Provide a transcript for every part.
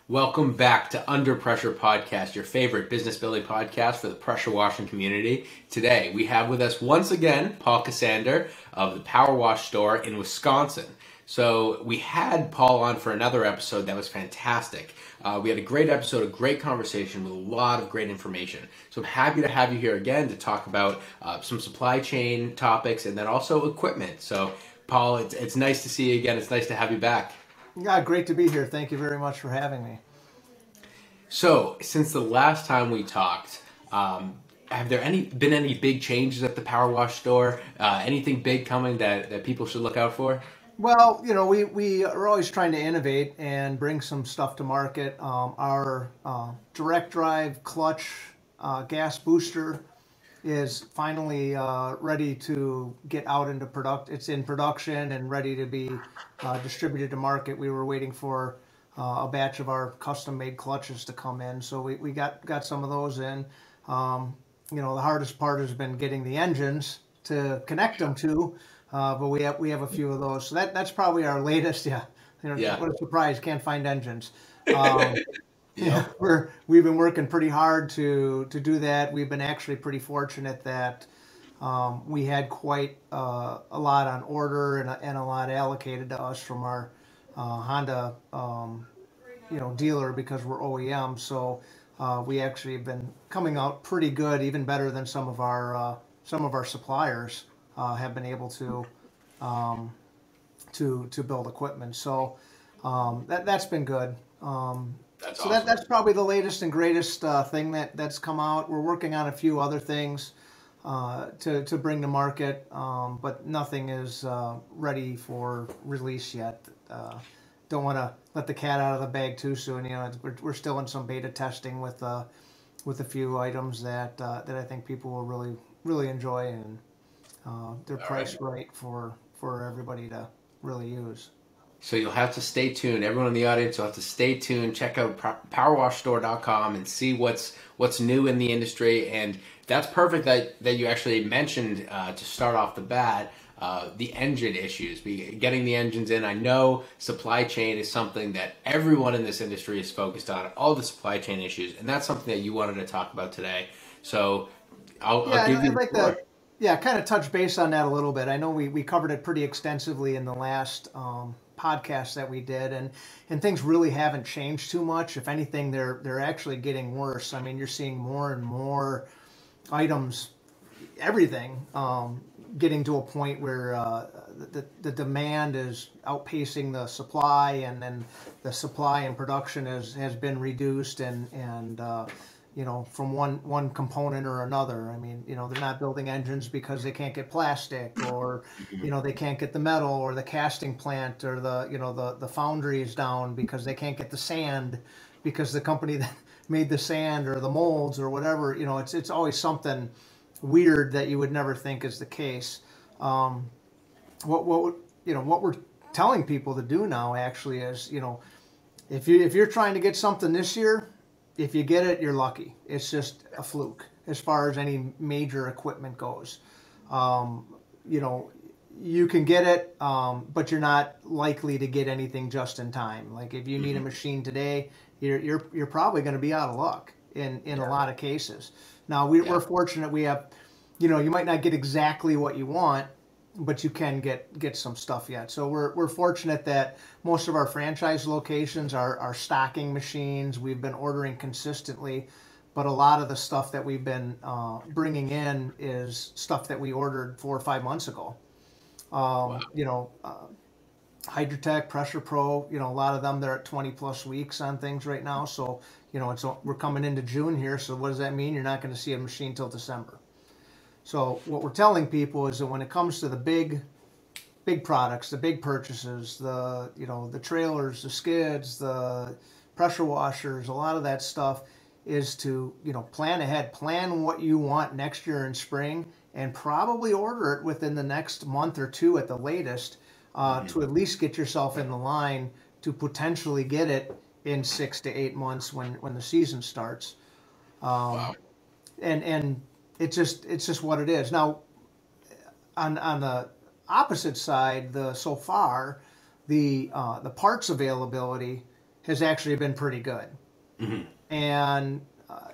Welcome back to Under Pressure Podcast, your favorite business building podcast for the pressure washing community. Today, we have with us once again Paul Kassander of the Power Wash store in Wisconsin. So we had Paul on for another episode that was fantastic. We had a great episode, a great conversation with a lot of great information. So I'm happy to have you here again to talk about some supply chain topics and then also equipment. So Paul, it's nice to see you again. It's nice to have you back. Yeah, great to be here. Thank you very much for having me. So, since the last time we talked, have there been any big changes at the Power Wash store? Anything big coming that people should look out for? Well, we are always trying to innovate and bring some stuff to market. Our direct drive clutch gas booster is finally ready to get out into product. It's in production and ready to be distributed to market. We were waiting for a batch of our custom-made clutches to come in, so we got some of those in. The hardest part has been getting the engines to connect them to, but we have a few of those. So that's probably our latest. Yeah, Yeah. What a surprise! Can't find engines. Yeah, we've been working pretty hard to do that. We've been actually pretty fortunate that we had quite a lot on order and a lot allocated to us from our Honda dealer because we're OEM. So we actually have been coming out pretty good, even better than some of our suppliers have been able to build equipment. So that's been good. That's So awesome. that's probably the latest and greatest thing that's come out. We're working on a few other things to bring to market, but nothing is ready for release yet. Don't want to let the cat out of the bag too soon. We're still in some beta testing with a few items that I think people will really enjoy, and they're All right. priced right for everybody to really use. So you'll have to stay tuned. Everyone in the audience will have to stay tuned. Check out powerwashstore.com and see what's new in the industry. And that's perfect that you actually mentioned to start off the bat the engine issues, getting the engines in. I know supply chain is something that everyone in this industry is focused on, all the supply chain issues, and that's something that you wanted to talk about today. So I'll Yeah, give you I'd the like floor. to, yeah, kind of touch base on that a little bit. I know we covered it pretty extensively in the last podcast that we did, and things really haven't changed too much. If anything, they're actually getting worse. I mean, you're seeing more and more items, everything, getting to a point where the demand is outpacing the supply, and then the supply and production has been reduced, and from one component or another. I mean, they're not building engines because they can't get plastic, or they can't get the metal, or the casting plant, or the foundry is down because they can't get the sand because the company that made the sand or the molds or whatever. It's always something weird that you would never think is the case. What we're telling people to do now actually is, if you're trying to get something this year, if you get it, you're lucky. It's just a fluke as far as any major equipment goes. Um, you know, you can get it, but you're not likely to get anything just in time. Like if you need a Mhm. machine today, you're probably going to be out of luck in a Yeah, lot of cases. Now we're yeah, fortunate we have, you might not get exactly what you want, but you can get some stuff yet. So we're fortunate that most of our franchise locations are stocking machines. We've been ordering consistently, but a lot of the stuff that we've been bringing in is stuff that we ordered 4 or 5 months ago. wow, Hydrotech, Pressure Pro, a lot of them, they're at 20 plus weeks on things right now. So we're coming into June here. So what does that mean? You're not going to see a machine till December. So what we're telling people is that when it comes to the big products, the big purchases, the trailers, the skids, the pressure washers, a lot of that stuff is to plan ahead, plan what you want next year in spring, and probably order it within the next month or two at the latest, hmm to at least get yourself in the line to potentially get it in 6 to 8 months when the season starts. Um, wow, and it's just what it is. Now, on the opposite side, so far the parts availability has actually been pretty good. And,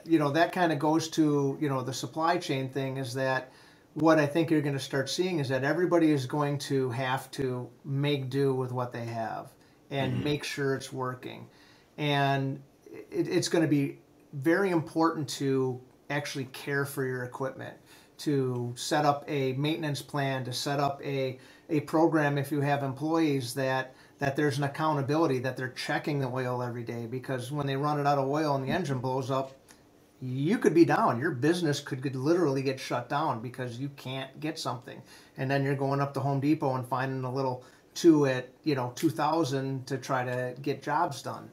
that kind of goes to, the supply chain thing is that what I think you're going to start seeing is that everybody is going to have to make do with what they have and make sure it's working. And it's going to be very important to actually care for your equipment, to set up a maintenance plan, to set up a program if you have employees that there's an accountability, that they're checking the oil every day, because when they run it out of oil and the engine blows up, you could be down. Your business could literally get shut down because you can't get something. And then you're going up to Home Depot and finding a little 2 at, $2,000 to try to get jobs done.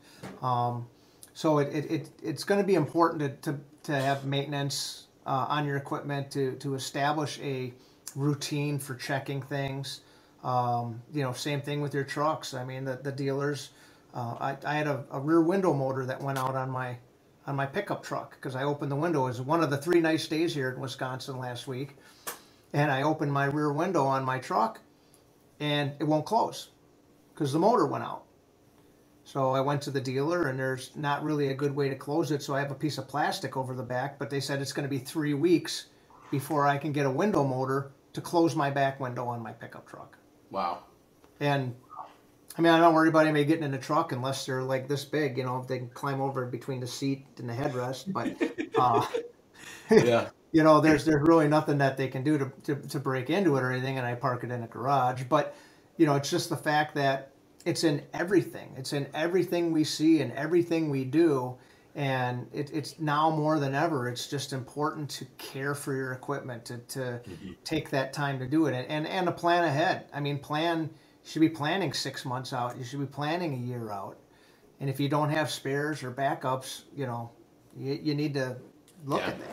So it's going to be important to have maintenance on your equipment, to establish a routine for checking things. Same thing with your trucks. I mean, the dealers, I had a rear window motor that went out on my pickup truck because I opened the window. It was one of the 3 nice days here in Wisconsin last week. And I opened my rear window on my truck and it won't close because the motor went out. So I went to the dealer and there's not really a good way to close it. So I have a piece of plastic over the back, but they said it's going to be 3 weeks before I can get a window motor to close my back window on my pickup truck. Wow. And I mean, I don't worry about anybody getting in the truck unless they're like this big, if they can climb over between the seat and the headrest. But, yeah. There's really nothing that they can do to break into it or anything. And I park it in a garage. But, it's just the fact that it's in everything. It's in everything we see and everything we do. And it's now more than ever, it's just important to care for your equipment, to take that time to do it and to plan ahead. I mean, you should be planning 6 months out. You should be planning a year out. And if you don't have spares or backups, you need to look at that.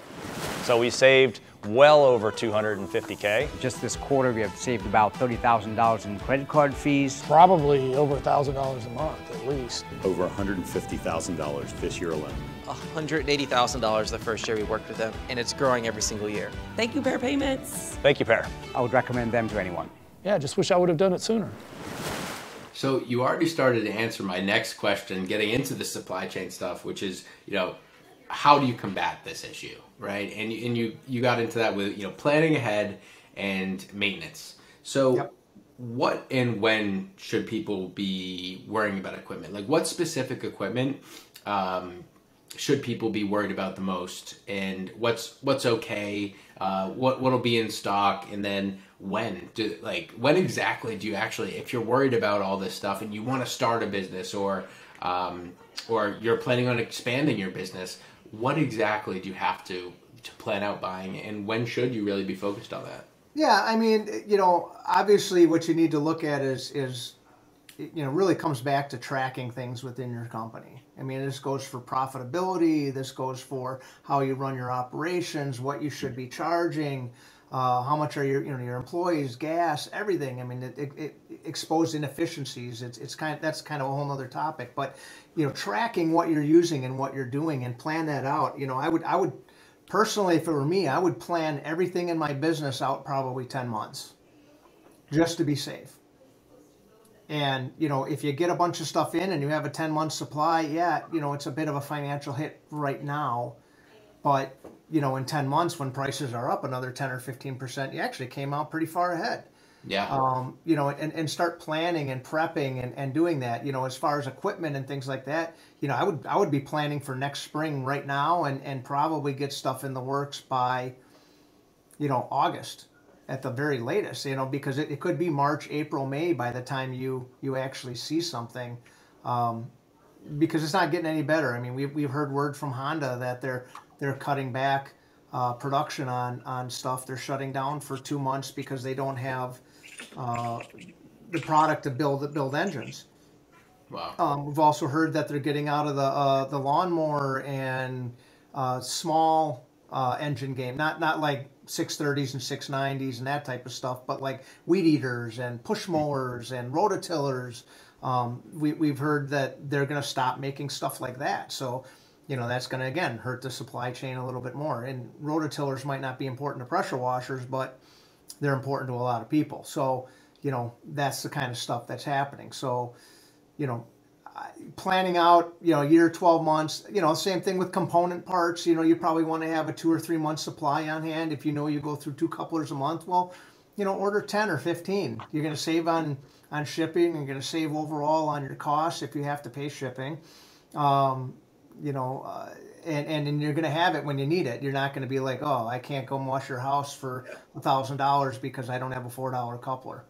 So we saved well over $250K. Just this quarter, we have saved about $30,000 in credit card fees. Probably over $1,000 a month, at least. Over $150,000 this year alone. $180,000 the first year we worked with them, and it's growing every single year. Thank you, Pair Payments. Thank you, Pair. I would recommend them to anyone. Yeah, just wish I would have done it sooner. So you already started to answer my next question, getting into the supply chain stuff, which is, how do you combat this issue, right? And you got into that with, planning ahead and maintenance. So what and when should people be worrying about equipment? Like what specific equipment should people be worried about the most, and what's okay, what'll be in stock, and then when exactly do you actually, if you're worried about all this stuff and you want to start a business or you're planning on expanding your business, what exactly do you have to plan out buying, and when should you really be focused on that? Yeah, I mean, obviously what you need to look at is really comes back to tracking things within your company. I mean, this goes for profitability, this goes for how you run your operations, what you should be charging, how much are your employees, gas, everything. I mean, it exposed inefficiencies. That's kind of a whole other topic. But tracking what you're using and what you're doing and plan that out. I would personally, if it were me, I would plan everything in my business out probably 10 months, just to be safe. And if you get a bunch of stuff in and you have a 10-month supply, it's a bit of a financial hit right now, but in 10 months when prices are up another 10 or 15%, you actually came out pretty far ahead. Yeah. And start planning and prepping and doing that. As far as equipment and things like that, I would be planning for next spring right now and probably get stuff in the works by, August at the very latest. Because it could be March, April, May by the time you actually see something. Because it's not getting any better. I mean, we've heard word from Honda that they're cutting back production on stuff. They're shutting down for 2 months because they don't have the product to build engines. Wow. We've also heard that they're getting out of the lawnmower and small engine game, not like 630s and 690s and that type of stuff, but like weed eaters and push mowers and rototillers. We've heard that they're going to stop making stuff like that. So, that's going to, again, hurt the supply chain a little bit more. And rototillers might not be important to pressure washers, but they're important to a lot of people. So, that's the kind of stuff that's happening. So, planning out, a year, 12 months, same thing with component parts. You probably want to have a 2 or 3 month supply on hand. If you go through 2 couplers a month, well, order 10 or 15. You're going to save on shipping. You're going to save overall on your costs if you have to pay shipping. And you're going to have it when you need it. You're not going to be like, oh, I can't go wash your house for $1,000 because I don't have a $4 coupler.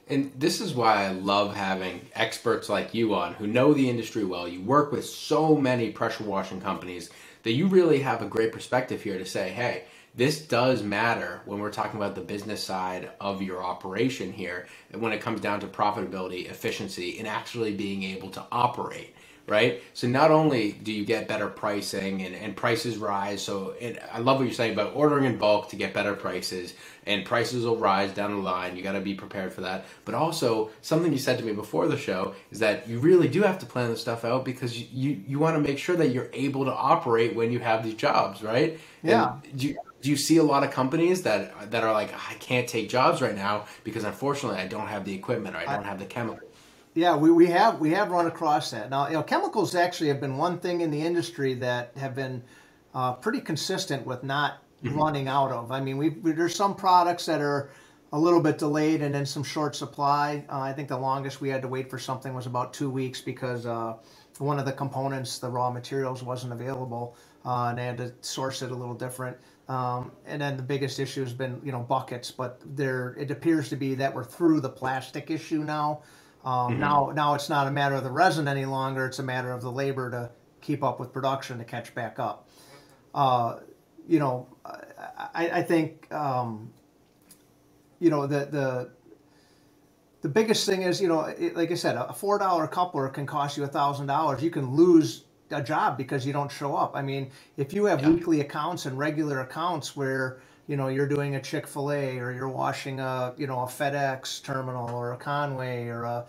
And this is why I love having experts like you on who know the industry well. You work with so many pressure washing companies that you really have a great perspective here to say, hey, this does matter when we're talking about the business side of your operation here, and when it comes down to profitability, efficiency, and actually being able to operate. Right? So not only do you get better pricing and prices rise, I love what you're saying about ordering in bulk to get better prices, and prices will rise down the line. You got to be prepared for that. But also, something you said to me before the show is that you really do have to plan this stuff out because you want to make sure that you're able to operate when you have these jobs, right? Yeah. And do you see a lot of companies that are like, I can't take jobs right now because unfortunately I don't have the equipment or I don't have the chemicals? Yeah, we have run across that. Now, chemicals actually have been one thing in the industry that have been pretty consistent with not running out of. I mean, there's some products that are a little bit delayed and then some short supply. I think the longest we had to wait for something was about 2 weeks because one of the components, the raw materials, wasn't available, and they had to source it a little different. And then the biggest issue has been, buckets, but it appears to be that we're through the plastic issue now. Now it's not a matter of the resin any longer. It's a matter of the labor to keep up with production to catch back up. I think, the biggest thing is, like I said, a $4 coupler can cost you $1,000. You can lose a job because you don't show up. I mean, if you have weekly accounts and regular accounts where you're doing a Chick-fil-A or you're washing a FedEx terminal or a Conway or a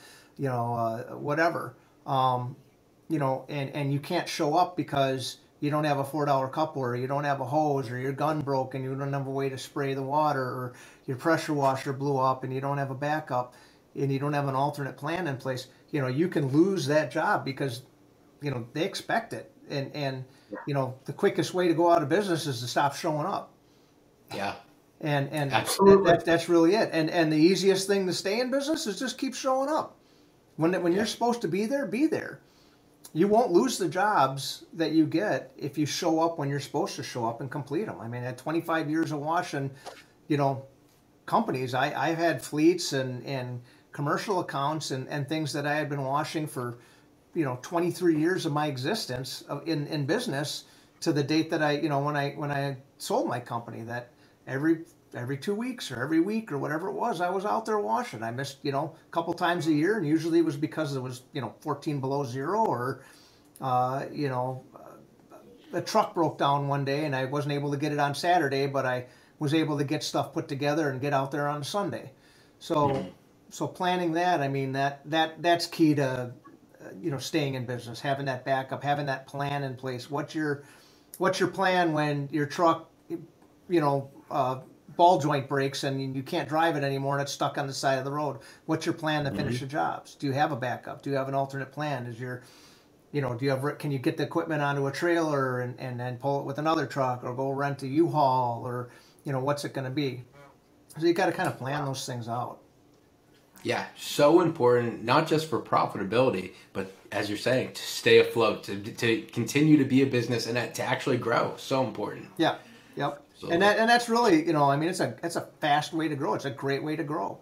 whatever, and you can't show up because you don't have a $4 coupler, or you don't have a hose, or your gun broke and you don't have a way to spray the water, or your pressure washer blew up and you don't have a backup, and you don't have an alternate plan in place. You can lose that job because they expect it, and the quickest way to go out of business is to stop showing up. Yeah. And absolutely, that's really it. And the easiest thing to stay in business is just keep showing up. When you're supposed to be there, be there. You won't lose the jobs that you get if you show up when you're supposed to show up and complete them. I mean, at 25 years of washing, companies, I've had fleets and commercial accounts and things that I had been washing for, 23 years of my existence in business to the date that when I sold my company, that every 2 weeks or every week or whatever it was, I was out there washing. I missed, a couple times a year, and usually it was because it was, 14 below zero, or, the truck broke down one day and I wasn't able to get it on Saturday, but I was able to get stuff put together and get out there on Sunday. So planning that, I mean, that's key to, staying in business, having that backup, having that plan in place. What's your plan when your truck, ball joint breaks and you can't drive it anymore and it's stuck on the side of the road? What's your plan to finish the jobs? Do you have a backup? Do you have an alternate plan? Can you get the equipment onto a trailer and then pull it with another truck, or go rent a U-Haul, or, what's it going to be? So you got to kind of plan those things out. Yeah, so important, not just for profitability, but as you're saying, to stay afloat, to continue to be a business and to actually grow. So important. Yeah, yep. So, and that's really, it's a fast way to grow. It's a great way to grow.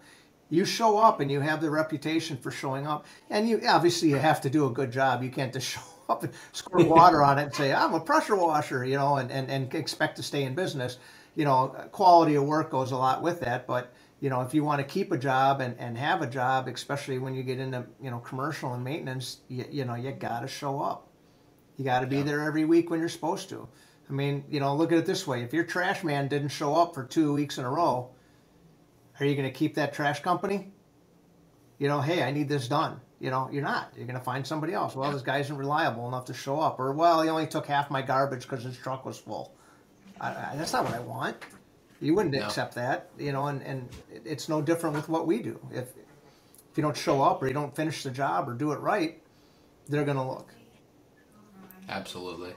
You show up and you have the reputation for showing up, and you have to do a good job. You can't just show up and squirt water on it and say, I'm a pressure washer, and expect to stay in business. Quality of work goes a lot with that, but if you want to keep a job and have a job, especially when you get into, commercial and maintenance, you got to show up. You got to be there every week when you're supposed to. I mean, look at it this way. If your trash man didn't show up for 2 weeks in a row, are you going to keep that trash company? Hey, I need this done. You're not. You're going to find somebody else. Well, this guy isn't reliable enough to show up. Or, well, he only took half my garbage because his truck was full. That's not what I want. You wouldn't accept that, and it's no different with what we do. If you don't show up or you don't finish the job or do it right, they're going to look. Absolutely.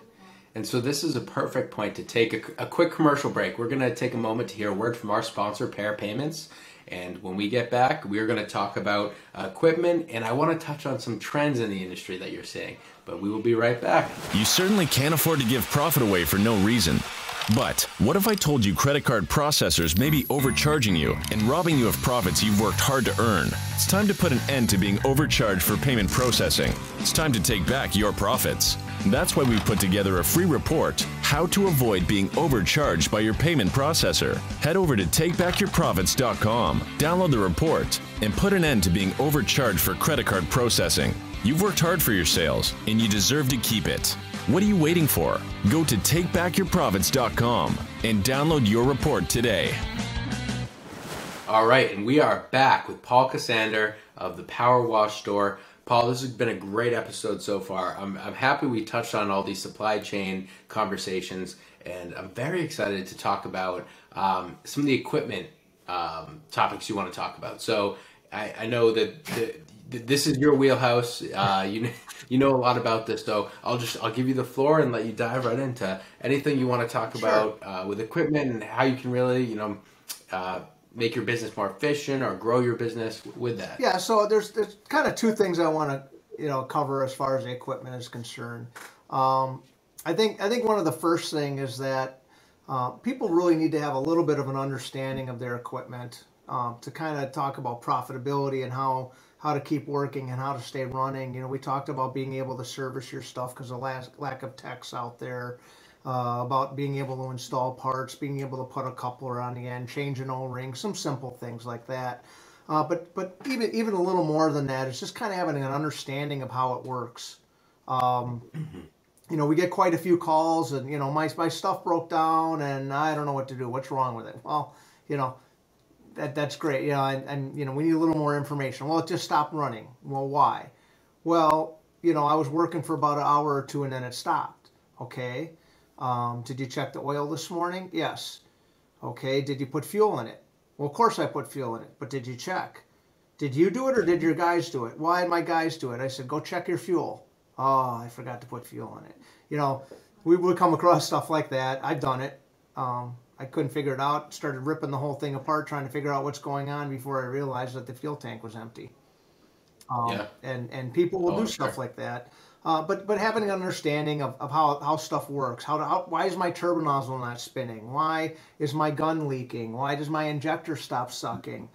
And so this is a perfect point to take a quick commercial break. We're going to take a moment to hear a word from our sponsor, Pair Payments. And when we get back, we're going to talk about equipment, and I want to touch on some trends in the industry that you're seeing. But we will be right back. You certainly can't afford to give profit away for no reason. But what if I told you credit card processors may be overcharging you and robbing you of profits you've worked hard to earn? It's time to put an end to being overcharged for payment processing. It's time to take back your profits. That's why we put together a free report, How to Avoid Being Overcharged by Your Payment Processor. Head over to takebackyourprofits.com, download the report, and put an end to being overcharged for credit card processing. You've worked hard for your sales, and you deserve to keep it. What are you waiting for? Go to takebackyourprofits.com and download your report today. All right, and we are back with Paul Kassander of the Power Wash Store. Paul, this has been a great episode so far. I'm happy we touched on all these supply chain conversations, and I'm very excited to talk about some of the equipment topics you want to talk about. So I know that this is your wheelhouse. You know a lot about this, so I'll give you the floor and let you dive right into anything you want to talk about with equipment and how you can really make your business more efficient or grow your business with that. Yeah, so there's kind of two things I want to cover as far as the equipment is concerned. I think one of the first thing is that people really need to have a little bit of an understanding of their equipment to kind of talk about profitability and how to keep working and how to stay running. We talked about being able to service your stuff because of lack of techs out there. About being able to install parts, being able to put a coupler on the end, change an O-ring, some simple things like that. But even a little more than that, it's just kind of having an understanding of how it works. We get quite a few calls, and my stuff broke down, and I don't know what to do. What's wrong with it? Well, that's great. And we need a little more information. Well, it just stopped running. Well, why? Well, I was working for about an hour or two, and then it stopped. Okay. Did you check the oil this morning? Yes. Okay, did you put fuel in it? Well, of course I put fuel in it, but did you check? Did you do it or did your guys do it? Why did my guys do it? I said, go check your fuel. Oh, I forgot to put fuel in it. We would come across stuff like that. I've done it. I couldn't figure it out. Started ripping the whole thing apart, trying to figure out what's going on before I realized that the fuel tank was empty. And people will do stuff like that. But having an understanding of how stuff works, why is my turbo nozzle not spinning? Why is my gun leaking? Why does my injector stop sucking?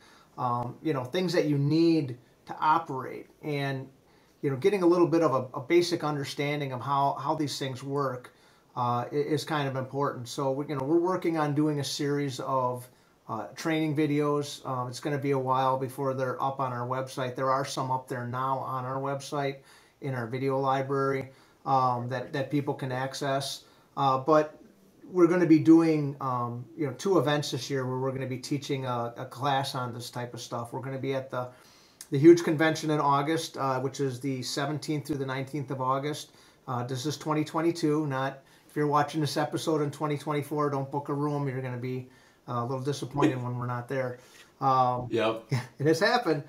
Things that you need to operate, and getting a little bit of a basic understanding of how these things work is kind of important. So we're working on doing a series of training videos. It's going to be a while before they're up on our website. There are some up there now on our website, in our video library that people can access. But we're going to be doing 2 events this year where we're going to be teaching a class on this type of stuff. We're going to be at the huge convention in August, which is the 17th through the 19th of August. This is 2022, not if you're watching this episode in 2024, don't book a room. You're going to be a little disappointed when we're not there. Yep. It has happened.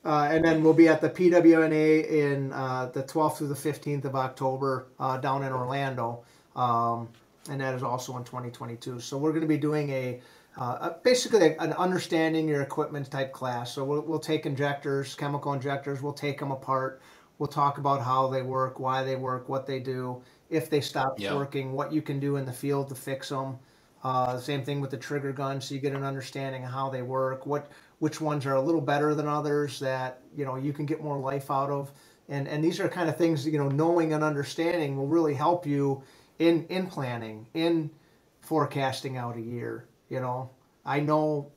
And then we'll be at the PWNA in the 12th through the 15th of October down in Orlando, and that is also in 2022. So we're going to be doing basically an understanding your equipment type class. So we'll take injectors, chemical injectors, we'll take them apart. We'll talk about how they work, why they work, what they do, if they stop working, what you can do in the field to fix them. The same thing with the trigger gun, so you get an understanding of how they work, which ones are a little better than others that you can get more life out of, and these are kind of things knowing and understanding will really help you in planning, in forecasting out a year. I know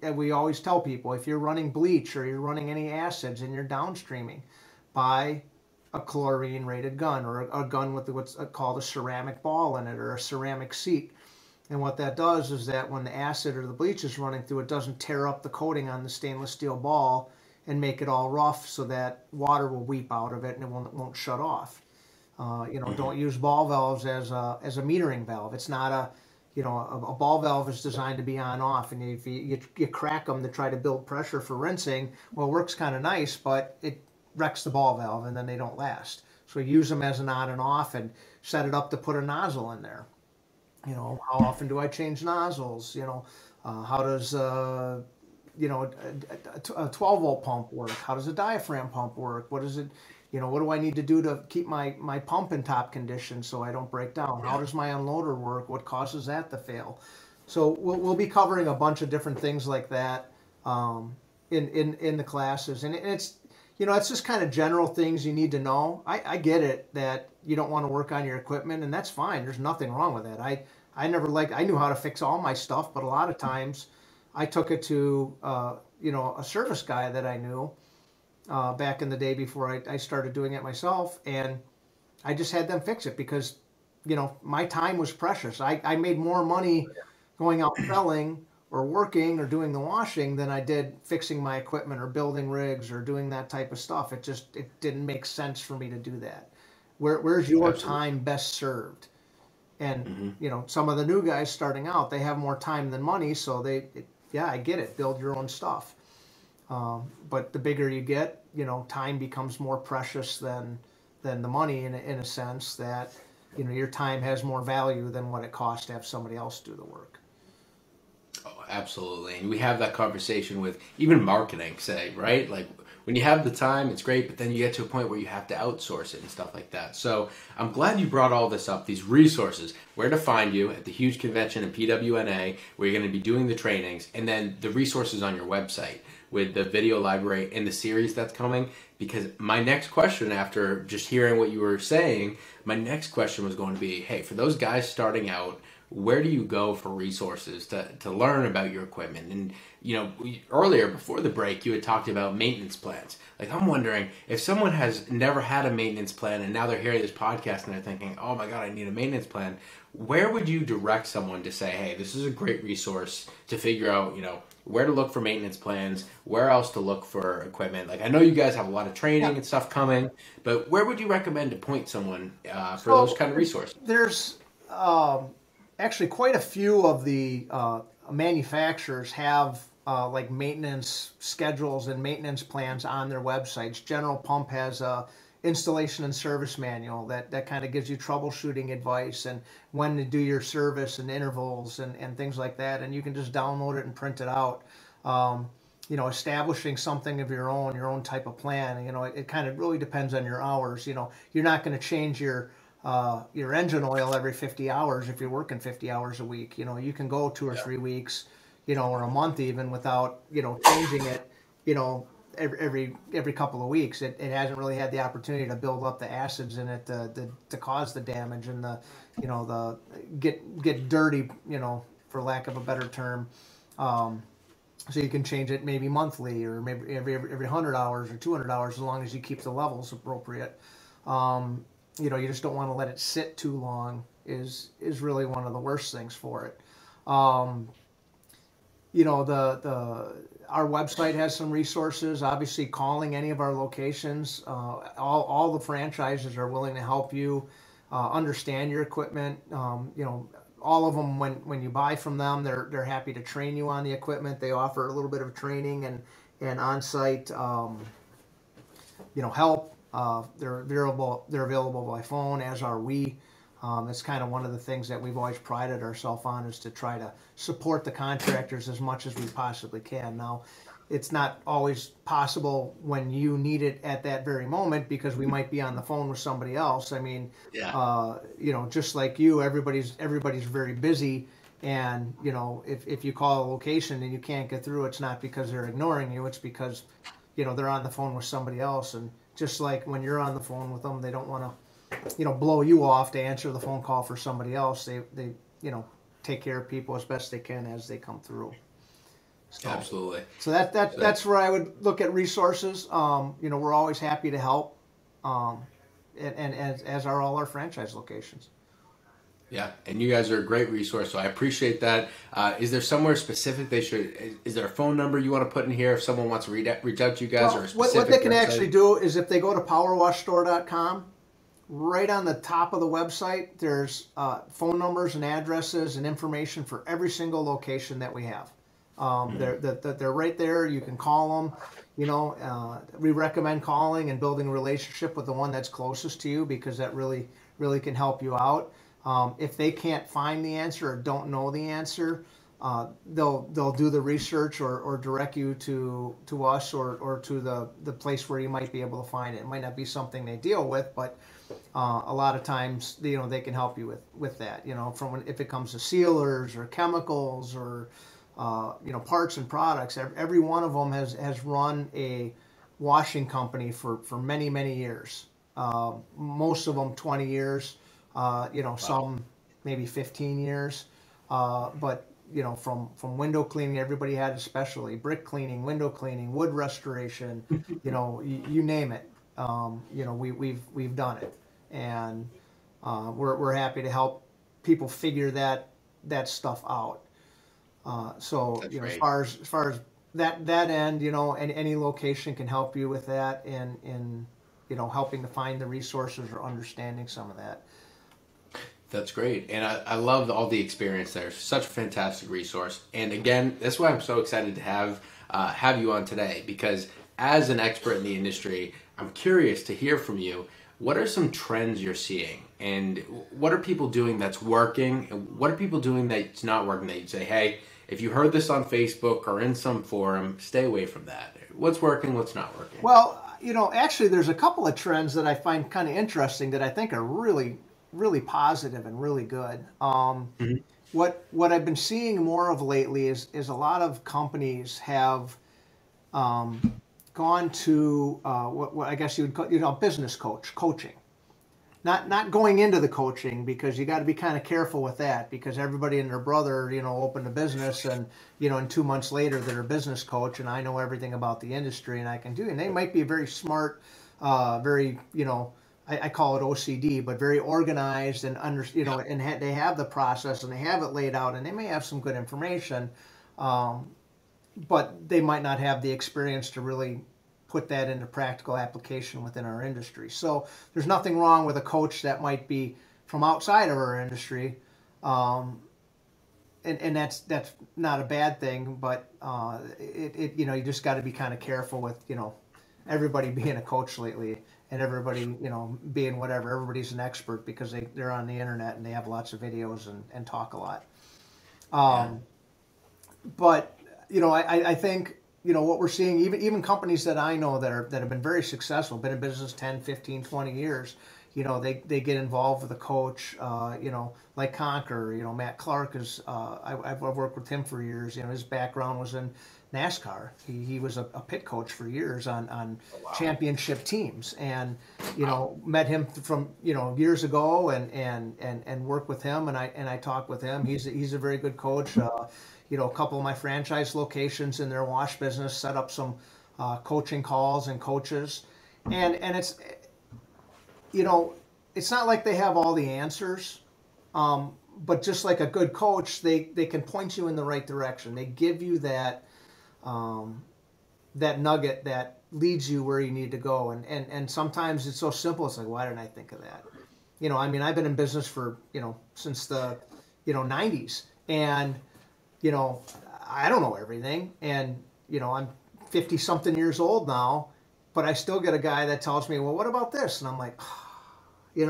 that we always tell people, if you're running bleach or you're running any acids and you're downstreaming, buy a chlorine rated gun or a gun with what's called a ceramic ball in it or a ceramic seat. And what that does is that when the acid or the bleach is running through, it doesn't tear up the coating on the stainless steel ball and make it all rough, so that water will weep out of it and it won't shut off. Don't use ball valves as a metering valve. It's not a ball valve is designed to be on off, and if you crack them to try to build pressure for rinsing, well, it works kind of nice, but wrecks the ball valve, and then they don't last. So use them as an on and off, and set it up to put a nozzle in there. How often do I change nozzles? How does a 12-volt pump work? How does a diaphragm pump work? What is it? What do I need to do to keep my pump in top condition so I don't break down? How does my unloader work? What causes that to fail? So we'll be covering a bunch of different things like that in the classes, and it's it's just kind of general things you need to know. I get it that you don't want to work on your equipment, and that's fine. There's nothing wrong with that. I knew how to fix all my stuff, but a lot of times I took it to a service guy that I knew back in the day before I started doing it myself, and I just had them fix it because my time was precious. I made more money going out selling or working or doing the washing than I did fixing my equipment or building rigs or doing that type of stuff. It didn't make sense for me to do that. Where's your time best served? And some of the new guys starting out, they have more time than money, so I get it. Build your own stuff. But the bigger you get, time becomes more precious than the money in a sense that your time has more value than what it costs to have somebody else do the work. Oh, absolutely. And we have that conversation with even marketing, say, right? Like when you have the time, it's great, but then you get to a point where you have to outsource it and stuff like that. So I'm glad you brought all this up, these resources, where to find you at the huge convention in PWNA, where you're going to be doing the trainings, and then the resources on your website with the video library and the series that's coming. Because my next question, after just hearing what you were saying, my next question was going to be, hey, for those guys starting out, where do you go for resources to learn about your equipment? And, earlier before the break, you had talked about maintenance plans. Like, I'm wondering if someone has never had a maintenance plan and now they're hearing this podcast and they're thinking, oh my God, I need a maintenance plan. Where would you direct someone to say, hey, this is a great resource to figure out, where to look for maintenance plans, where else to look for equipment? Like, I know you guys have a lot of training and stuff coming, but where would you recommend to point someone for those kind of resources? There's actually quite a few of the manufacturers have like maintenance schedules and maintenance plans on their websites. General Pump has a installation and service manual that kind of gives you troubleshooting advice and when to do your service and intervals and things like that. And you can just download it and print it out. Establishing something of your own type of plan. It kind of really depends on your hours. You're not going to change your engine oil every 50 hours if you're working 50 hours a week. You can go 2 or 3 weeks, or a month even without, changing it, every couple of weeks. It hasn't really had the opportunity to build up the acids in it to cause the damage and the get dirty, for lack of a better term. So you can change it maybe monthly or maybe every 100 hours or 200 hours as long as you keep the levels appropriate. You just don't want to let it sit too long is really one of the worst things for it. Our website has some resources. Obviously, calling any of our locations, all the franchises are willing to help you understand your equipment. All of them, when you buy from them, they're happy to train you on the equipment. They offer a little bit of training and on-site help. They're available by phone, as are we. It's kind of one of the things that we've always prided ourselves on, is to try to support the contractors as much as we possibly can. Now, it's not always possible when you need it at that very moment because we might be on the phone with somebody else. I mean, just like you, everybody's very busy. And, if you call a location and you can't get through, it's not because they're ignoring you. It's because, they're on the phone with somebody else. And just like when you're on the phone with them, they don't want to, blow you off to answer the phone call for somebody else. They take care of people as best they can as they come through. So, absolutely. So that's where I would look at resources. We're always happy to help, and as are all our franchise locations. Yeah, and you guys are a great resource, so I appreciate that. Is there somewhere specific is there a phone number you want to put in here if someone wants to reach out to you guys, or a specific what they can website? actually do is if they go to powerwashstore.com, right on the top of the website, there's phone numbers and addresses and information for every single location that we have. They're right there. You can call them. We recommend calling and building a relationship with the one that's closest to you, because that really can help you out. If they can't find the answer or don't know the answer, they'll do the research or direct you to us or to the place where you might be able to find it. It might not be something they deal with, but a lot of times they can help you with that. If it comes to sealers or chemicals or parts and products. Every one of them has run a washing company for many years. Most of them 20 years. Some maybe 15 years. But from window cleaning, everybody had a specialty: brick cleaning, window cleaning, wood restoration. You name it. We've done it, and we're happy to help people figure that stuff out. So as far as that end, and any location can help you with that in helping to find the resources or understanding some of that. That's great. And I love all the experience there. Such a fantastic resource. And again, that's why I'm so excited to have you on today, because as an expert in the industry, I'm curious to hear from you. What are some trends you're seeing? And what are people doing that's working? And what are people doing that's not working that you'd say, hey, if you heard this on Facebook or in some forum, stay away from that? What's working, what's not working? Well, actually there's a couple of trends that I find kind of interesting that I think are really positive and really good. What I've been seeing more of lately is a lot of companies have gone to what I guess you would call business coaching. Not going into the coaching, because you got to be kind of careful with that, because everybody and their brother opened a business, and and 2 months later they're a business coach and I know everything about the industry and I can do, and they might be very smart, very I call it OCD, but very organized and and they have the process and they have it laid out and they may have some good information, but they might not have the experience to really put that into practical application within our industry. So there's nothing wrong with a coach that might be from outside of our industry, and that's not a bad thing, but you just got to be kind of careful with everybody being a coach lately, and everybody being whatever. Everybody's an expert because they're on the internet and they have lots of videos and talk a lot. But I think what we're seeing, even companies that I know that have been very successful, been in business 10, 15, 20 years, they get involved with a coach, like Conquer. Matt Clark is, I've worked with him for years. His background was in NASCAR. He was a pit coach for years on championship teams, and met him from years ago and worked with him, and I talked with him. He's a very good coach. A couple of my franchise locations in their wash business set up some coaching calls and coaches, and it's it's not like they have all the answers, but just like a good coach, they can point you in the right direction. They give you that nugget that leads you where you need to go, and sometimes it's so simple. It's like, why didn't I think of that? I've been in business for since the 90s, and I don't know everything, and I'm 50 something years old now, but I still get a guy that tells me, well, what about this? And I'm like, you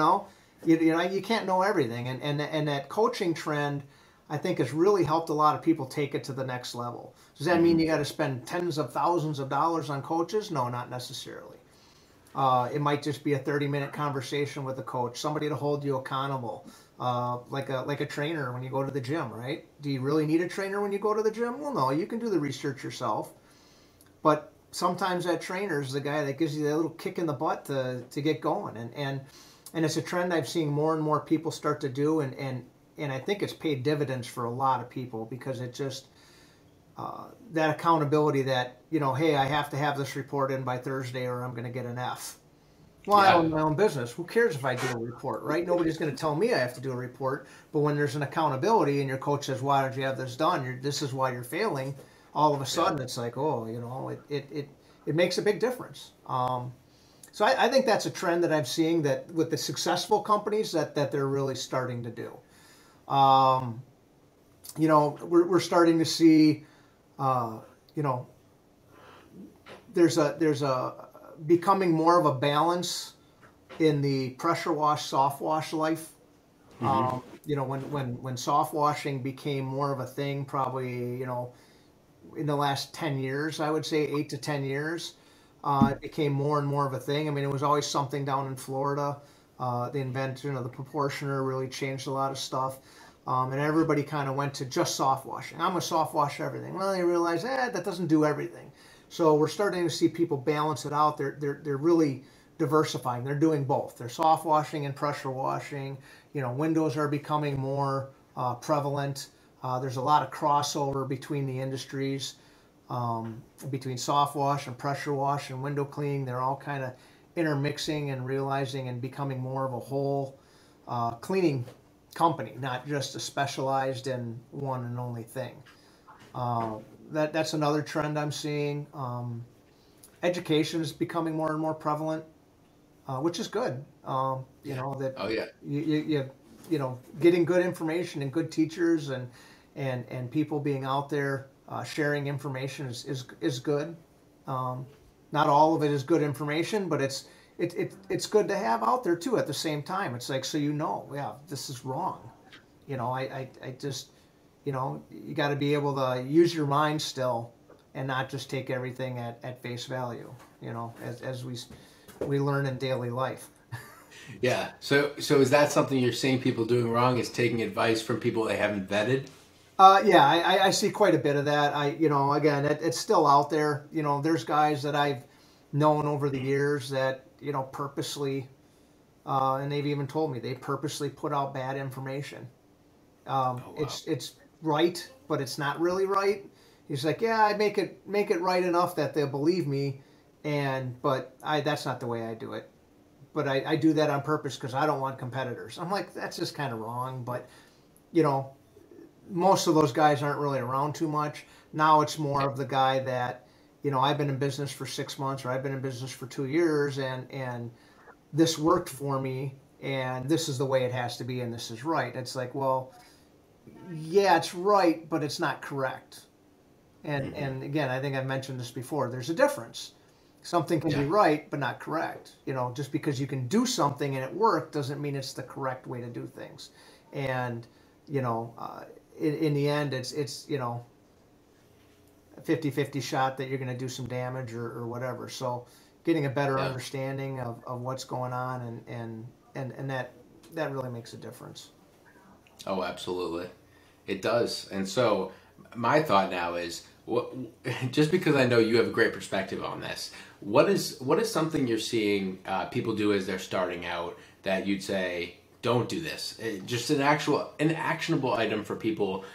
can't know everything, and that coaching trend, I think, has really helped a lot of people take it to the next level. Does that mean you got to spend tens of thousands of dollars on coaches? No, not necessarily. It might just be a 30-minute conversation with a coach, somebody to hold you accountable, like a trainer when you go to the gym, right? Do you really need a trainer when you go to the gym? Well, no, you can do the research yourself, but sometimes that trainer is the guy that gives you that little kick in the butt to get going, and it's a trend I've seen more and more people start to do, and I think it's paid dividends for a lot of people, because it just that accountability that hey, I have to have this report in by Thursday or I'm going to get an F. Well, I own my own business. Who cares if I do a report, right? Nobody's going to tell me I have to do a report. But when there's an accountability and your coach says, why don't you have this done? This is why you're failing. All of a sudden, it's like, oh, it makes a big difference. So I think that's a trend that I'm seeing, that with the successful companies that they're really starting to do. We're starting to see you know, there's a becoming more of a balance in the pressure wash, soft wash life. You know, when soft washing became more of a thing, probably, you know, in the last 10 years, I would say 8 to 10 years, it became more and more of a thing. I mean, it was always something down in Florida. The invention of the proportioner really changed a lot of stuff. And everybody kind of went to just soft washing. I'm going to soft wash everything. Well, they realized, that doesn't do everything. So we're starting to see people balance it out. They're really diversifying. They're doing both. They're soft washing and pressure washing. You know, windows are becoming more prevalent. There's a lot of crossover between the industries, between soft wash and pressure wash and window cleaning. They're all kind of intermixing and realizing and becoming more of a whole cleaning company, not just a specialized in one and only thing. That's another trend I'm seeing. Education is becoming more and more prevalent, which is good. You know that. Oh yeah. You know, getting good information and good teachers and people being out there sharing information is good. Not all of it is good information, but it's good to have out there too. At the same time, it's like, so you know, yeah, this is wrong. You know, I just, you know, you got to be able to use your mind still and not just take everything at face value. You know, as we learn in daily life. Yeah. So is that something you're seeing people doing wrong? Is taking advice from people they haven't vetted? Yeah, I see quite a bit of that. You know, again, it's still out there. You know, there's guys that I've known over the years that, you know, purposely, and they've even told me they purposely put out bad information. Wow. It's right, but it's not really right. He's like, yeah, I make it right enough that they'll believe me, but that's not the way I do it. But I do that on purpose because I don't want competitors. I'm like, that's just kind of wrong. But, you know, most of those guys aren't really around too much. Now it's more of the guy that, you know, I've been in business for 6 months or I've been in business for 2 years and this worked for me and this is the way it has to be and this is right. It's like, well, yeah, it's right, but it's not correct. And again, I think I've mentioned this before. There's a difference. Something can be right, but not correct. You know, just because you can do something and it worked doesn't mean it's the correct way to do things. And, you know, in the end, it's you know, a 50-50 shot that you're going to do some damage or whatever. So getting a better understanding of what's going on and that really makes a difference. Oh, absolutely. It does. And so my thought now is, just because I know you have a great perspective on this, what is something you're seeing people do as they're starting out that you'd say, don't do this? Just an actionable item for people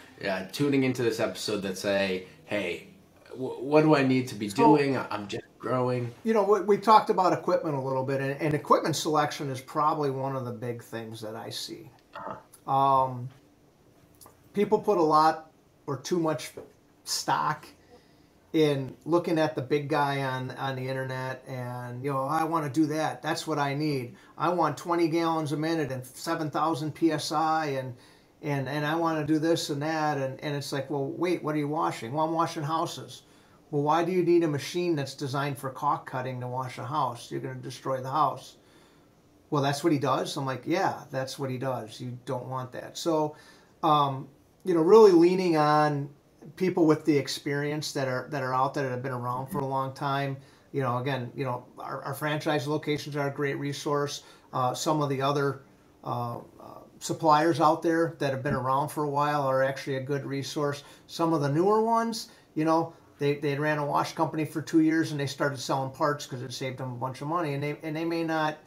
tuning into this episode that say, hey, what do I need to be doing? I'm just growing. You know, we talked about equipment a little bit, and equipment selection is probably one of the big things that I see. People put a lot or too much stock in looking at the big guy on the internet and, you know, I want to do that. That's what I need. I want 20 gallons a minute and 7,000 PSI and I want to do this and that. And it's like, well, wait, what are you washing? Well, I'm washing houses. Well, why do you need a machine that's designed for caulk cutting to wash a house? You're going to destroy the house. Well, that's what he does? I'm like, yeah, that's what he does. You don't want that. So, you know, really leaning on people with the experience that are out there that have been around for a long time. You know, again, you know, our franchise locations are a great resource. Some of the other suppliers out there that have been around for a while are actually a good resource. Some of the newer ones, you know, they ran a wash company for 2 years and they started selling parts because it saved them a bunch of money, and they may not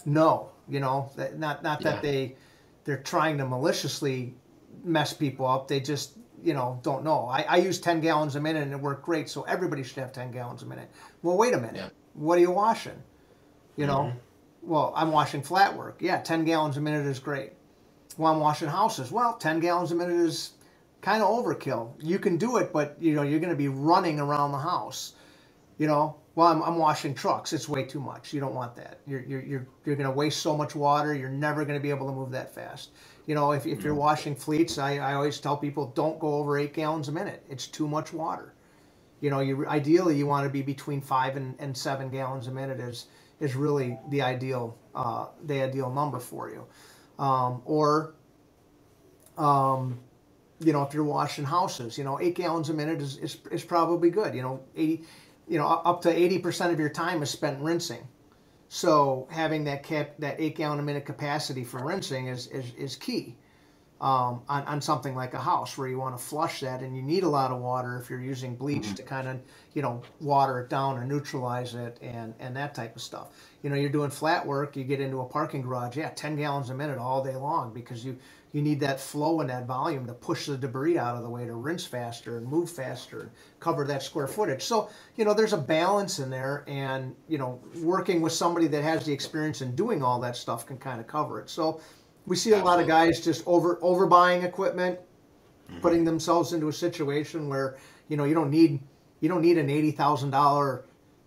know, you know, that not that they're trying to maliciously mess people up. They just, you know, don't know. I use 10 gallons a minute and it worked great, so everybody should have 10 gallons a minute. Well, wait a minute. Yeah. What are you washing? You know, well, I'm washing flat work. Yeah, 10 gallons a minute is great. Well, I'm washing houses. Well, 10 gallons a minute is kind of overkill. You can do it, but, you know, you're going to be running around the house. You know, well, I'm washing trucks. It's way too much. You don't want that. You're going to waste so much water. You're never going to be able to move that fast. You know, if you're washing fleets, I always tell people don't go over 8 gallons a minute. It's too much water. You know, ideally you want to be between 5 and 7 gallons a minute is really the ideal number for you. You know, if you're washing houses, you know, 8 gallons a minute is probably good. You know, up to 80% of your time is spent rinsing. So having that 8 gallon a minute capacity for rinsing is key on something like a house where you want to flush that, and you need a lot of water if you're using bleach to kind of, you know, water it down or neutralize it and that type of stuff. You know, you're doing flat work, you get into a parking garage, 10 gallons a minute all day long, because you need that flow and that volume to push the debris out of the way, to rinse faster and move faster and cover that square footage. So, you know, there's a balance in there, and, you know, working with somebody that has the experience in doing all that stuff can kind of cover it. So we see a lot of guys just overbuying equipment, putting themselves into a situation where, you know, you don't need an $80,000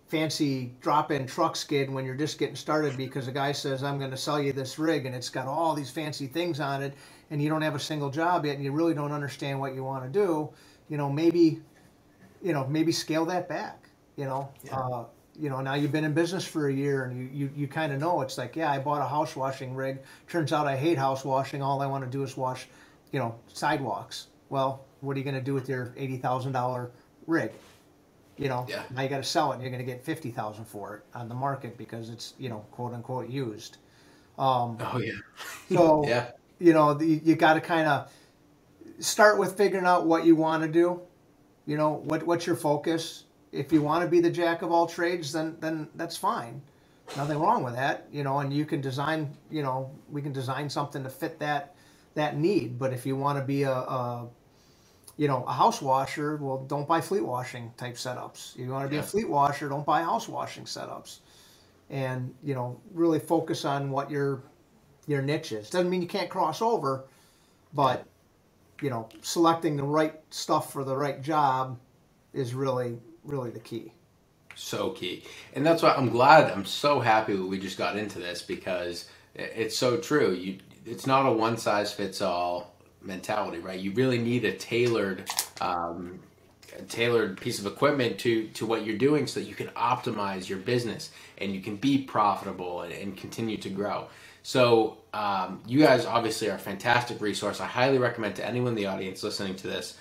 fancy drop-in truck skid when you're just getting started, because a guy says, I'm going to sell you this rig and it's got all these fancy things on it, and you don't have a single job yet and you really don't understand what you want to do. You know, maybe scale that back, you know. You know, now you've been in business for a year, and you kind of know, it's like, I bought a house washing rig. Turns out I hate house washing. All I want to do is wash, you know, sidewalks. Well, what are you going to do with your $80,000 rig? You know, now you got to sell it, and you're going to get $50,000 for it on the market because it's, you know, quote unquote used. So you know, you got to kind of start with figuring out what you want to do. You know, what's your focus? If you want to be the jack of all trades, then that's fine. Nothing wrong with that, you know. And you can design, you know, we can design something to fit that need. But if you want to be a house washer, well, don't buy fleet washing type setups. If you want to be a fleet washer, don't buy house washing setups. And, you know, really focus on what your niche is. Doesn't mean you can't cross over, but, you know, selecting the right stuff for the right job is really the key. So key. And that's why I'm so happy that we just got into this, because it's so true. It's not a one size fits all mentality, right? You really need a tailored piece of equipment to what you're doing, so that you can optimize your business and you can be profitable and continue to grow. So you guys obviously are a fantastic resource. I highly recommend to anyone in the audience listening to this,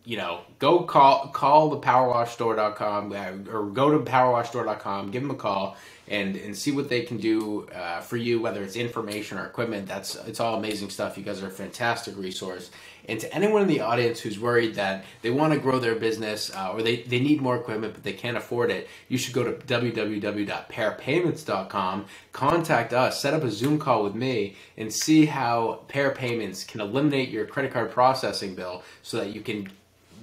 you know, go call the powerwashstore.com or go to powerwashstore.com, give them a call and see what they can do for you, whether it's information or equipment. It's all amazing stuff. You guys are a fantastic resource. And to anyone in the audience who's worried that they want to grow their business or they need more equipment but they can't afford it, you should go to www.pairpayments.com, contact us, set up a Zoom call with me, and see how Pair Payments can eliminate your credit card processing bill so that you can,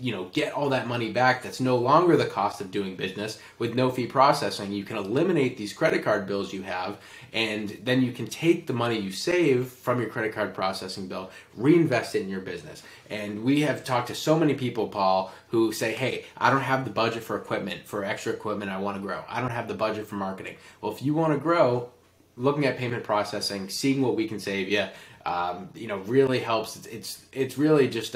you know, get all that money back. That's no longer the cost of doing business. With no fee processing, you can eliminate these credit card bills you have, and then you can take the money you save from your credit card processing bill, reinvest it in your business. And we have talked to so many people, Paul, who say, hey, I don't have the budget for extra equipment, I want to grow. I don't have the budget for marketing. Well, if you want to grow, looking at payment processing, seeing what we can save you, you know, really helps. It's really just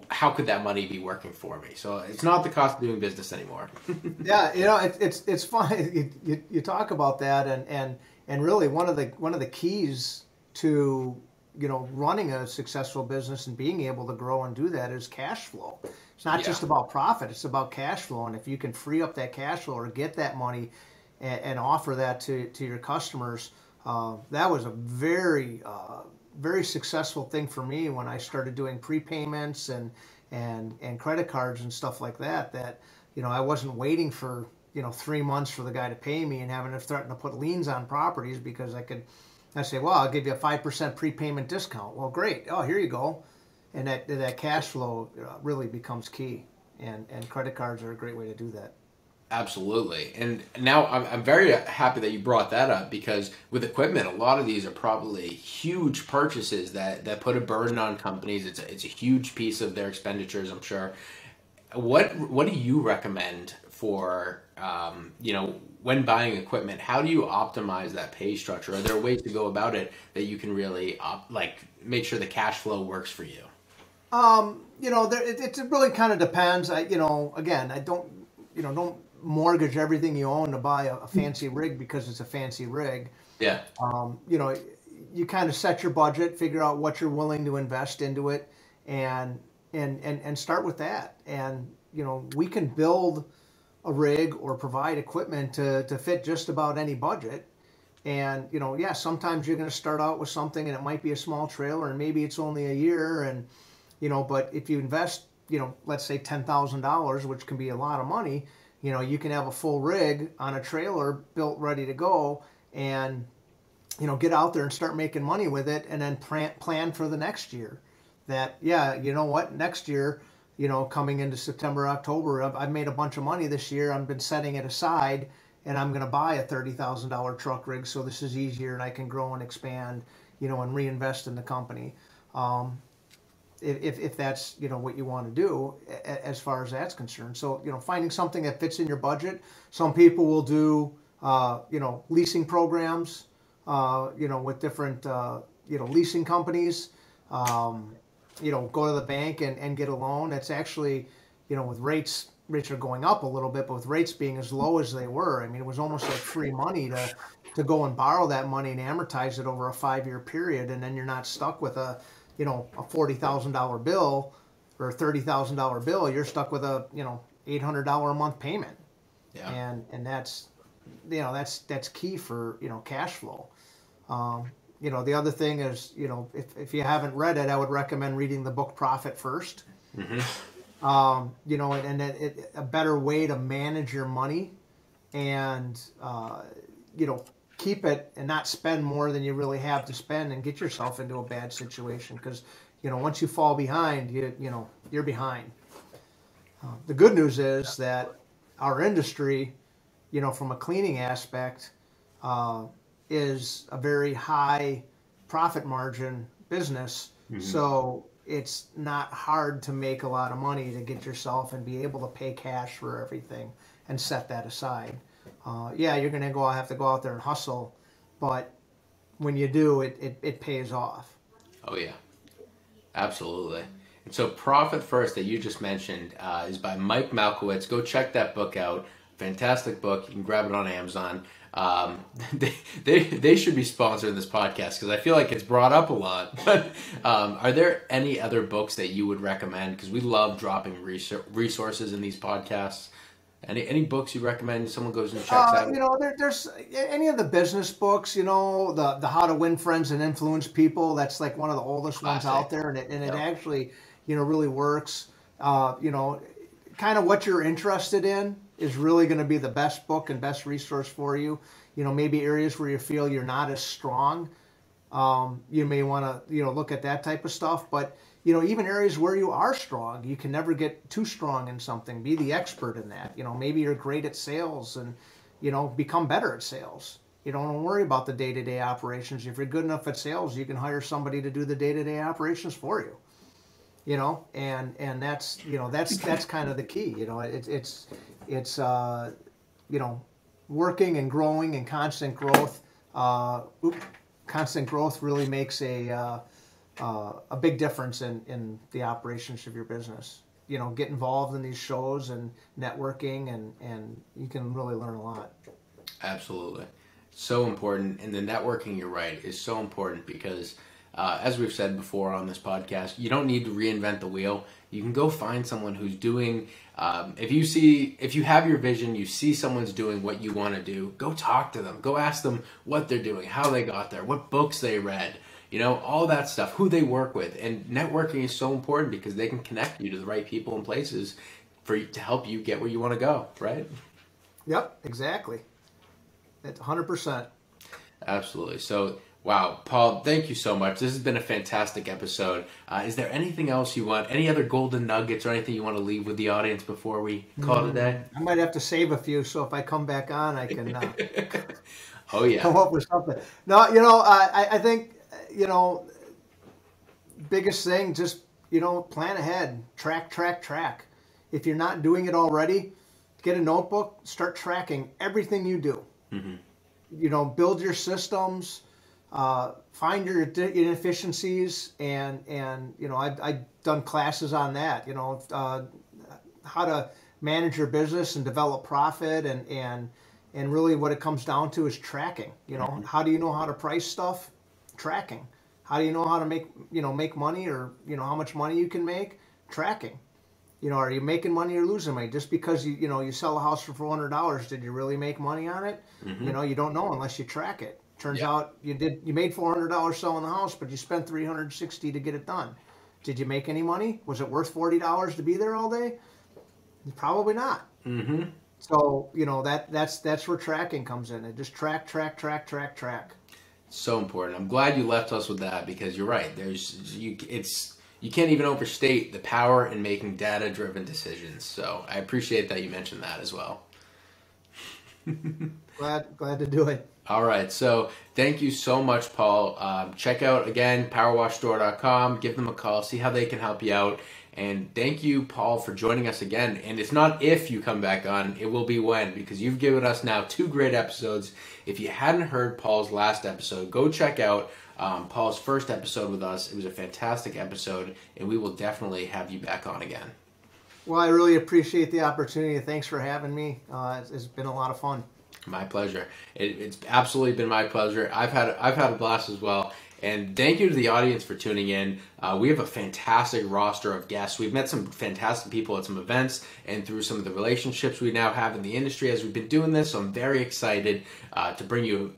how could that money be working for me? So it's not the cost of doing business anymore. Yeah, you know, it's fun. You talk about that, and really one of the keys to, you know, running a successful business and being able to grow and do that is cash flow. It's not just about profit; it's about cash flow. And if you can free up that cash flow or get that money and offer that to your customers, that was a very successful thing for me when I started doing prepayments and credit cards and stuff like that. That, you know, I wasn't waiting for, you know, 3 months for the guy to pay me and having to threaten to put liens on properties, because I say, well, I'll give you a 5% prepayment discount. Well, great. Oh, here you go. And that cash flow really becomes key, and credit cards are a great way to do that. Absolutely. And now I'm very happy that you brought that up, because with equipment, a lot of these are probably huge purchases that put a burden on companies. It's a huge piece of their expenditures, I'm sure. What do you recommend for, when buying equipment, how do you optimize that pay structure? Are there ways to go about it that you can really make sure the cash flow works for you? It really kind of depends. I don't mortgage everything you own to buy a fancy rig because it's a fancy rig. Yeah. You kind of set your budget, figure out what you're willing to invest into it, and start with that. And we can build a rig or provide equipment to fit just about any budget. And sometimes you're going to start out with something and it might be a small trailer and maybe it's only a year, and but if you invest let's say $10,000, which can be a lot of money, you can have a full rig on a trailer built ready to go, and get out there and start making money with it, and then plan for the next year. That next year, coming into September, October, I've made a bunch of money this year. I've been setting it aside, and I'm going to buy a $30,000 truck rig, so this is easier, and I can grow and expand, and reinvest in the company. If that's what you want to do as far as that's concerned. So finding something that fits in your budget. Some people will do leasing programs, with different leasing companies. Go to the bank and get a loan. It's actually with rates are going up a little bit, but with rates being as low as they were, I mean, it was almost like free money to go and borrow that money and amortize it over a 5-year period, and then you're not stuck with a $40,000 bill or a $30,000 bill. You're stuck with a $800 a month payment. Yeah. And that's that's key for cash flow. The other thing is if you haven't read it, I would recommend reading the book Profit First. Mm-hmm. And a better way to manage your money and keep it and not spend more than you really have to spend and get yourself into a bad situation, because once you fall behind, you're behind. The good news is that our industry, from a cleaning aspect, is a very high profit margin business. Mm-hmm. So it's not hard to make a lot of money to get yourself and be able to pay cash for everything and set that aside. You're going to have to go out there and hustle, but when you do, it pays off. Oh yeah, absolutely. And so Profit First that you just mentioned is by Mike Malkowitz. Go check that book out. Fantastic book. You can grab it on Amazon. They should be sponsoring this podcast because I feel like it's brought up a lot. But are there any other books that you would recommend? Because we love dropping resources in these podcasts. Any books you recommend someone goes and checks out? There's any of the business books, the How to Win Friends and Influence People. That's like one of the oldest ones out there, and it actually, really works. Kind of what you're interested in is really going to be the best book and best resource for you. Maybe areas where you feel you're not as strong, you may want to, look at that type of stuff. But, even areas where you are strong, you can never get too strong in something. Be the expert in that. Maybe you're great at sales and, become better at sales. You don't worry about the day-to-day operations. If you're good enough at sales, you can hire somebody to do the day-to-day operations for you. And that's kind of the key. It's working and growing and constant growth. Constant growth really makes a big difference in the operations of your business. Get involved in these shows and networking, and you can really learn a lot. Absolutely. So important. And the networking, you're right, is so important because as we've said before on this podcast, you don't need to reinvent the wheel. You can go find someone who's doing, if you have your vision, you see someone's doing what you want to do, go talk to them. Go ask them what they're doing, how they got there, what books they read, all that stuff, who they work with. And networking is so important because they can connect you to the right people and places to help you get where you want to go, right? Yep, exactly. That's 100%. Absolutely. So, wow, Paul, thank you so much. This has been a fantastic episode. Is there anything else you want, any other golden nuggets or anything you want to leave with the audience before we call it a day? I might have to save a few, so if I come back on, I can oh, yeah. come up with something. No, I think, biggest thing, just, plan ahead, track. If you're not doing it already, get a notebook, start tracking everything you do. Mm-hmm. Build your systems, find your inefficiencies, and I've done classes on that. How to manage your business and develop profit, and really what it comes down to is tracking. Mm-hmm. How do you know how to price stuff? Tracking. How do you know how to make money, or how much money you can make? Tracking. Are you making money or losing money? Just because you sell a house for $400, did you really make money on it? Mm-hmm. You don't know unless you track it. Turns out you made $400 selling the house, but you spent $360 to get it done. Did you make any money? Was it worth $40 to be there all day? Probably not. Mm-hmm. So that's where tracking comes in. It just track. So important. I'm glad you left us with that, because you're right. You can't even overstate the power in making data-driven decisions. So I appreciate that you mentioned that as well. Glad to do it. All right. So thank you so much, Paul. Check out, again, powerwashstore.com. Give them a call. See how they can help you out. And thank you, Paul, for joining us again. And it's not if you come back on, it will be when, because you've given us now 2 great episodes. If you hadn't heard Paul's last episode, go check out Paul's first episode with us. It was a fantastic episode, and we will definitely have you back on again. Well, I really appreciate the opportunity. Thanks for having me. It's been a lot of fun. My pleasure. It's absolutely been my pleasure. I've had a blast as well. And thank you to the audience for tuning in. We have a fantastic roster of guests. We've met some fantastic people at some events and through some of the relationships we now have in the industry as we've been doing this. So I'm very excited to bring you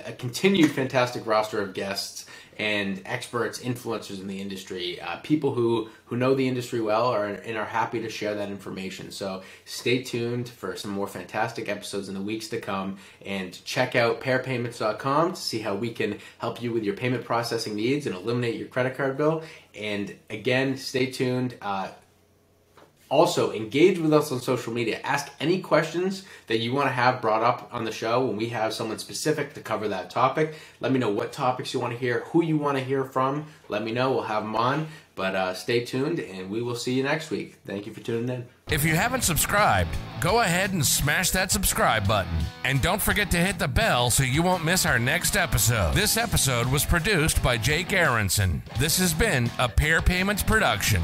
a continued fantastic roster of guests and experts, influencers in the industry, people who know the industry well and are happy to share that information. So stay tuned for some more fantastic episodes in the weeks to come, and check out pairpayments.com to see how we can help you with your payment processing needs and eliminate your credit card bill. And again, stay tuned. Also, engage with us on social media. Ask any questions that you want to have brought up on the show when we have someone specific to cover that topic. Let me know what topics you want to hear, who you want to hear from. Let me know. We'll have them on. But stay tuned, and we will see you next week. Thank you for tuning in. If you haven't subscribed, go ahead and smash that subscribe button. And don't forget to hit the bell so you won't miss our next episode. This episode was produced by Jake Aronson. This has been a Pair Payments production.